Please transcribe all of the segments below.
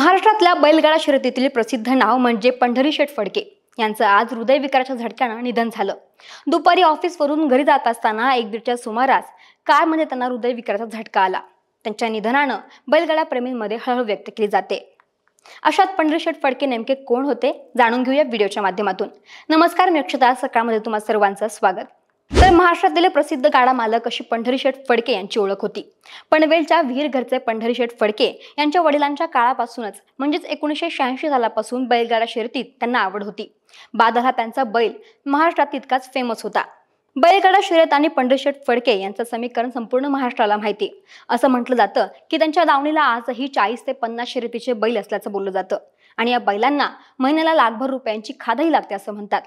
महाराष्ट्रातल्या बैलगाडा शर्यतीतील प्रसिद्ध नाव म्हणजे पंढरी शेठ फडके यांचं आज हृदयविकाराच्या झटक्यानं निधन झालं। दुपारी ऑफिसवरून घरी जात असताना 1:30च्या सुमारास कारमध्ये त्यांना हृदयविकाराचा झटका आला। त्यांच्या निधनानं बैलगाडा प्रेमींमध्ये हळहळ व्यक्त केली जाते। अशात पंढरी शेठ फडके नेमके कोण होते जाणून घेऊया व्हिडिओच्या माध्यमातून। नमस्कार, मी अक्षता, सकाळमध्ये तुम्हा सर्वांचं स्वागत। तर महाराष्ट्रातील प्रसिद्ध गाडा मालक अशी पंढरी शेठ फडके यांची ओळख होती। पनवेलच्या विहीर घरचे पंढरी शेठ फडके यांच्या वडिलांच्या काळापासूनच म्हणजेच 1986 सालापासून बैलगाडा शर्यतीत त्यांना आवड होती। बादल हा त्यांचा बैल महाराष्ट्रात तितकाच फेमस होता। बैलगाडा शर्यत आणि पंढरी शेठ फडके यांचं समीकरण संपूर्ण महाराष्ट्राला माहिती। असं म्हटलं जातं की त्यांच्या दावणीला आजही 40 ते 50 शर्यतीचे बैल असल्याचं बोललं जातं आणि या बैलांना महिन्याला लाखभर रुपयांची खादही लागते असं म्हणतात।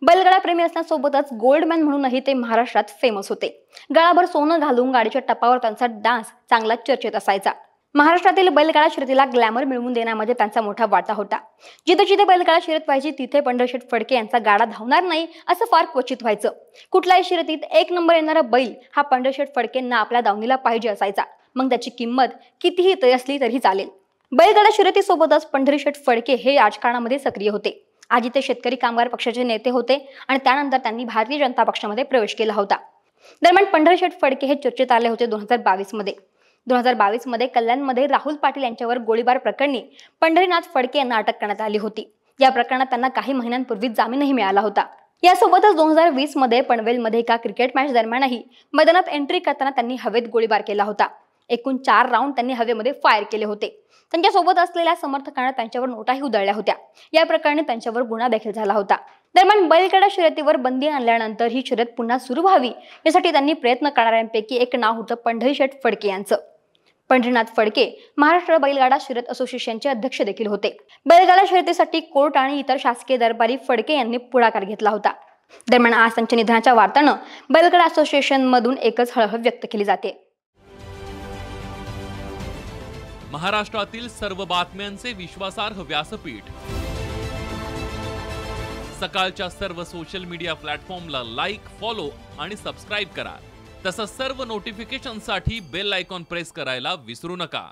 बैलगाडा प्रेमी असण्यासोबतच गोल्डमॅन म्हणूनही ते महाराष्ट्रात फेमस होते। गळाभर सोनं घालून गाडीच्या टपावर त्यांचा डान्स चांगला चर्चेत असायचा। महाराष्ट्रातील बैलगाडा शर्यतीला ग्लॅमर मिळवून देण्यामध्ये त्यांचा मोठा वाटा होता। जिथे बैलगाडा शर्यत व्हायची तिथे पंढरी शेठ फडके यांचा गाडा धावणार नाही असं फार क्वचित व्हायचं। कुठल्याही शर्यतीत 1 नंबर येणारा बैल हा पंढरी शेठ फडकेंना आपल्या दावणीला पाहिजे असायचा, मग त्याची किंमत कितीही असली तरी चालेल। बैलगाडा शर्यतीसोबतच पंढरी शेठ फडके हे राजकारणामध्ये सक्रिय होते। आधी ते शेतकरी कामगार पक्षाचे नेते होते आणि त्यानंतर त्यांनी भारतीय जनता पक्षामध्ये प्रवेश केला होता। दरम्यान पंढरी शेठ फडके हे चर्चेत आले होते 2022 मध्ये। 2022 मध्ये कल्याणमध्ये राहुल पाटील यांच्यावर गोळीबार प्रकरणी पंढरीनाथ फडके यांना अटक करण्यात आली होती। या प्रकरणात त्यांना काही महिन्यांपूर्वी जामीनही मिळाला होता। यासोबतच 2020 मध्ये पनवेलमध्ये एका क्रिकेट मॅच दरम्यानही मैदानात एंट्री करताना त्यांनी हवेत गोळीबार केला होता। एकूण 4 राऊंड त्यांनी हवेमध्ये फायर केले होते। त्यांच्यासोबत असलेल्या समर्थकांना त्यांच्यावर नोटाही उधळल्या होत्या। या प्रकरणी त्यांच्यावर गुन्हा देखील झाला होता। दरम्यान बैलगाडा शर्यतीवर बंदी आणल्यानंतर ही शर्यत पुन्हा सुरू व्हावी यासाठी त्यांनी प्रयत्न करणाऱ्यांपैकी एक नाव होतं पंढरी शेठ फडके यांचं। पंढरीनाथ फडके महाराष्ट्र बैलगाडा शर्यत असोसिएशनचे अध्यक्ष देखील होते। बैलगाडा शर्यतीसाठी कोर्ट आणि इतर शासकीय दरबारी फडके यांनी पुढाकार घेतला होता। दरम्यान आज त्यांच्या निधनाच्या वार्तानं बैलगाडा असोसिएशन मधून एकच हळहळ व्यक्त केली जाते। महाराष्ट्रातील सर्व बातम्यांचे विश्वासार्ह व्यासपीठ सकाळच्या सर्व सोशल मीडिया प्लॅटफॉर्मला लाईक, फॉलो आणि सबस्क्राईब करा। तसंच सर्व नोटिफिकेशनसाठी बेल आयकॉन प्रेस करायला विसरू नका।